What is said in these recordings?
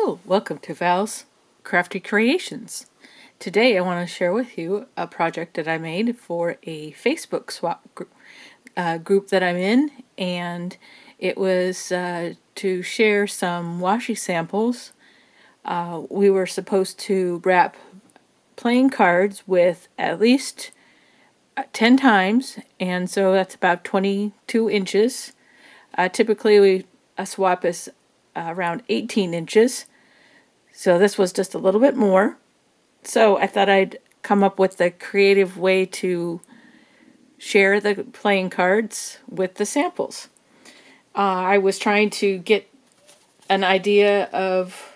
Hello, welcome to Val's Crafty Creations. Today I want to share with you a project that I made for a Facebook swap group that I'm in, and it was to share some washi samples. We were supposed to wrap playing cards with at least 10 times, and so that's about 22 inches. Typically a swap is around 18 inches. So this was just a little bit more. So I thought I'd come up with a creative way to share the playing cards with the samples. I was trying to get an idea of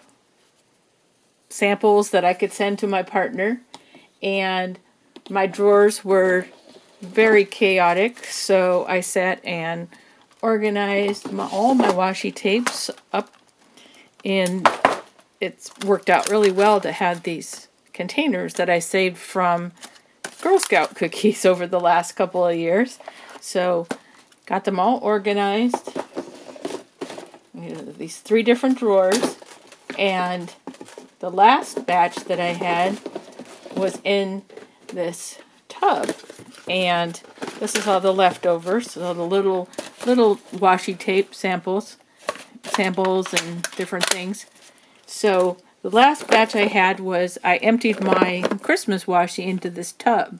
samples that I could send to my partner, and my drawers were very chaotic, so I sat and organized all my washi tapes up, and it's worked out really well to have these containers that I saved from Girl Scout cookies over the last couple of years. So got them all organized. These 3 different drawers, and the last batch that I had was in this tub, and this is all the leftovers, so the little washi tape samples and different things. So the last batch I had was I emptied my Christmas washi into this tub,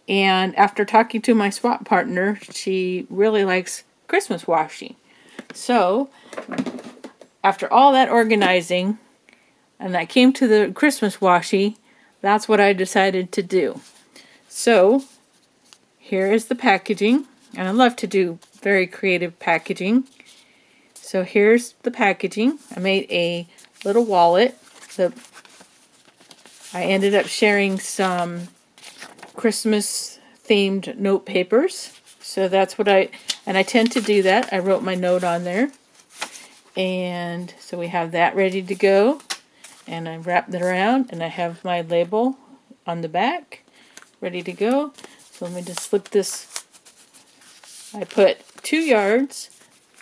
and after talking to my swap partner, she really likes Christmas washi. So after all that organizing, and I came to the Christmas washi, that's what I decided to do. So here is the packaging, and I love to do very creative packaging. So here's the packaging. I made a little wallet. I ended up sharing some Christmas themed note papers. So that's what I tend to do that. I wrote my note on there. And so we have that ready to go. And I wrapped it around, and I have my label on the back ready to go. So let me just slip this. I put 2 yards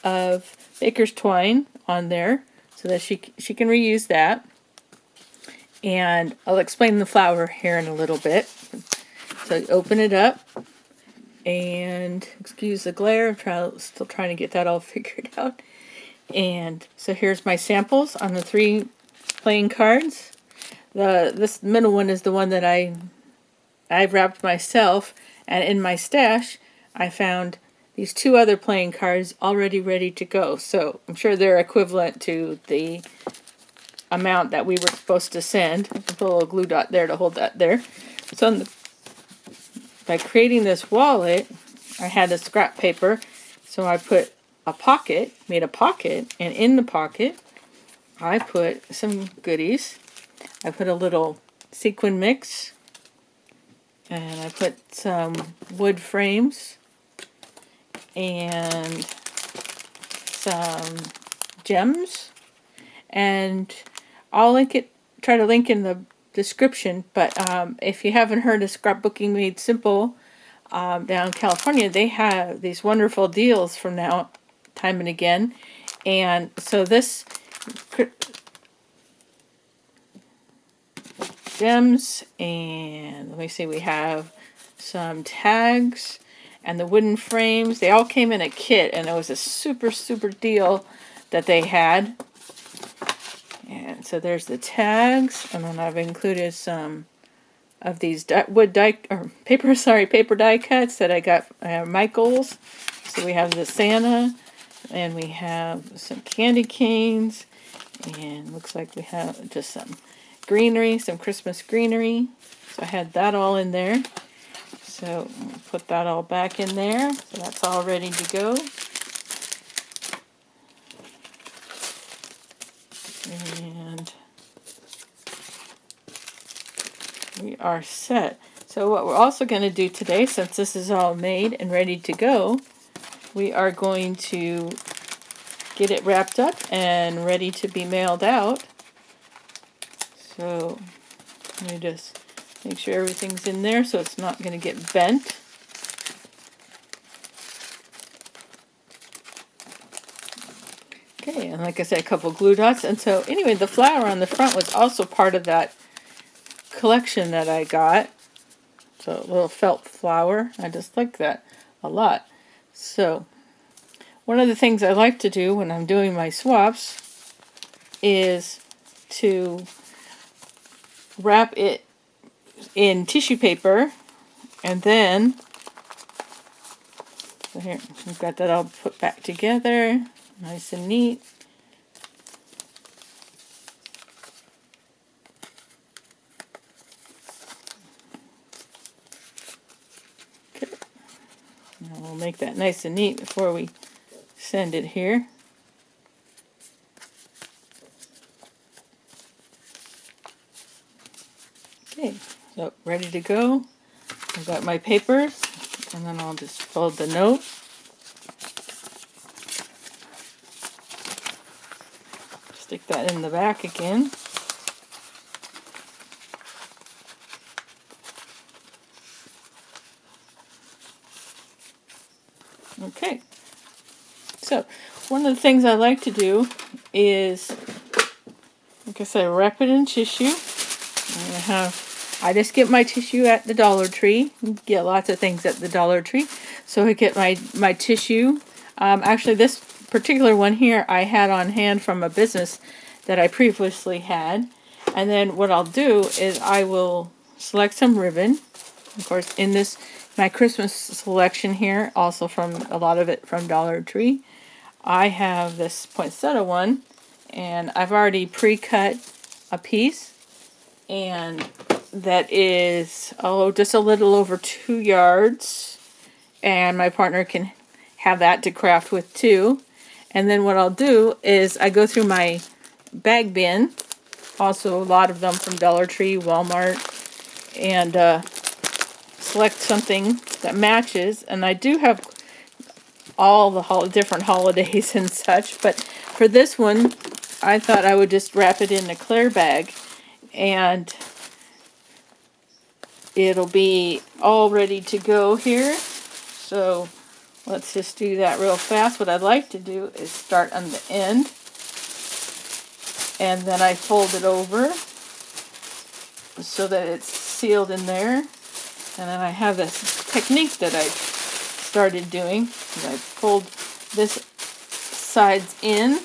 of baker's twine on there so that she can reuse that. And I'll explain the flower here in a little bit. So you open it up, and excuse the glare, I'm still trying to get that all figured out. And so here's my samples on the 3 playing cards. This middle one is the one that I wrapped myself, and in my stash I found these 2 other playing cards already ready to go. So I'm sure they're equivalent to the amount that we were supposed to send. I put a little glue dot there to hold that there. So by creating this wallet, I had a scrap paper, so I put made a pocket, and in the pocket I put some goodies. I put a little sequin mix, and I put some wood frames and some gems, and I'll try to link in the description, but if you haven't heard of Scrapbooking Made Simple down in California, they have these wonderful deals from time and again. And so this gems, and let me see, we have some tags and the wooden frames. They all came in a kit, and it was a super deal that they had. And so there's the tags, and then I've included some of these paper die cuts that I got Michael's. So we have the Santa, and we have some candy canes, and looks like we have just some greenery, some Christmas greenery. So I had that all in there. So put that all back in there. So that's all ready to go. And we are set. So what we're also going to do today, since this is all made and ready to go, we are going to get it wrapped up and ready to be mailed out. So let me just make sure everything's in there so it's not going to get bent. Okay, and like I said, a couple glue dots. And so anyway, the flower on the front was also part of that collection that I got. So a little felt flower. I just like that a lot. So one of the things I like to do when I'm doing my swaps is to wrap it in tissue paper, and then so here we've got that all put back together, nice and neat. Okay. Now we'll make that nice and neat before we send it here. Okay, so ready to go. I've got my papers, and then I'll just fold the note. Stick that in the back again. Okay, so one of the things I like to do is, like I said, wrap it in tissue. I just get my tissue at the Dollar Tree. You get lots of things at the Dollar Tree. So I get my tissue. Actually, this particular one here I had on hand from a business that I previously had. And then what I'll do is I will select some ribbon. Of course, in this, my Christmas selection here, also from a lot of it from Dollar Tree, I have this poinsettia one, and I've already pre-cut a piece, and that is just a little over 2 yards, and my partner can have that to craft with too. And then what I'll do is I go through my bag bin, also a lot of them from Dollar Tree, Walmart, and select something that matches. And I do have all the different holidays and such, but for this one I thought I would just wrap it in a clear bag, and it'll be all ready to go here. So let's just do that real fast. What I'd like to do is start on the end, and then I fold it over so that it's sealed in there. And then I have this technique that I started doing. I fold this sides in,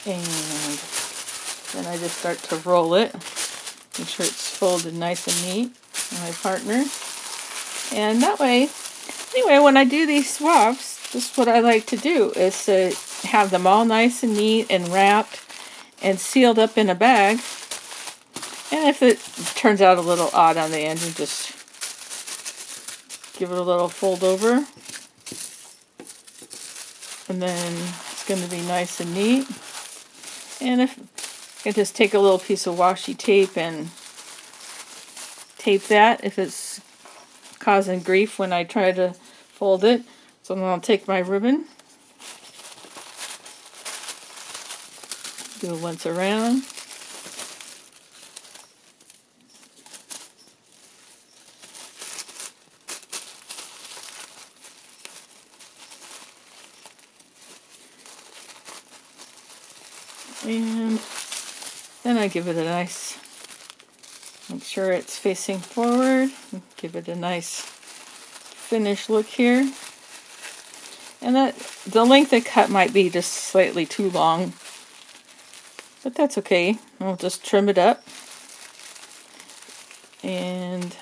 and then I just start to roll it. Make sure it's folded nice and neat for my partner. And that way, anyway, when I do these swaps, this is what I like to do, is to have them all nice and neat and wrapped and sealed up in a bag. And if it turns out a little odd on the end, you just give it a little fold over. And then it's going to be nice and neat. And if I just take a little piece of washi tape and tape that if it's causing grief when I try to fold it. So then I'll take my ribbon, do it once around. And then I give it a nice, make sure it's facing forward, give it a nice finished look here. And that the length of cut might be just slightly too long, but that's okay. I'll just trim it up. And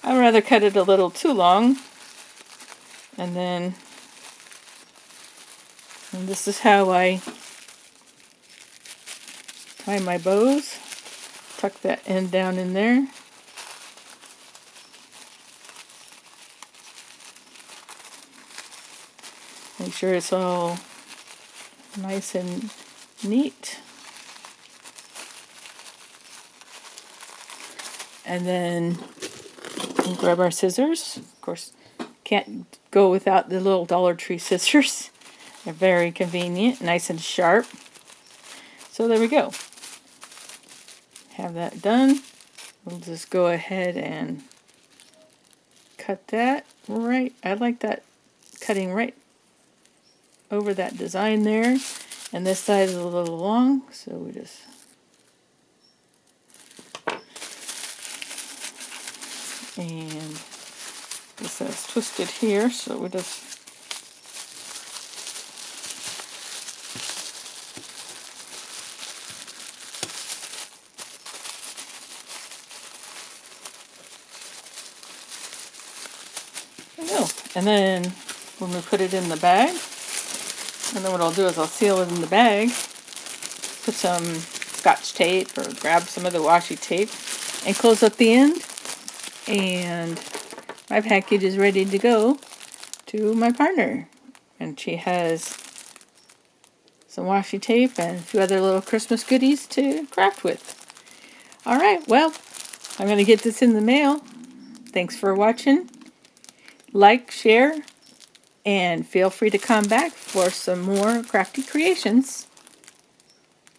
I'd rather cut it a little too long. And this is how I tie my bows. Tuck that end down in there. Make sure it's all nice and neat. And then we'll grab our scissors. Of course, can't go without the little Dollar Tree scissors. They're very convenient, nice and sharp. So there we go. Have that done. We'll just go ahead and cut that right. I like that cutting right over that design there. And this side is a little long, so we just and this is twisted here, so we just go. And then when we put it in the bag, and then what I'll do is I'll seal it in the bag, put some Scotch tape or grab some of the washi tape and close up the end, and my package is ready to go to my partner. And she has some washi tape and a few other little Christmas goodies to craft with. Alright, well, I'm going to get this in the mail. Thanks for watching. Like, share, and feel free to come back for some more crafty creations.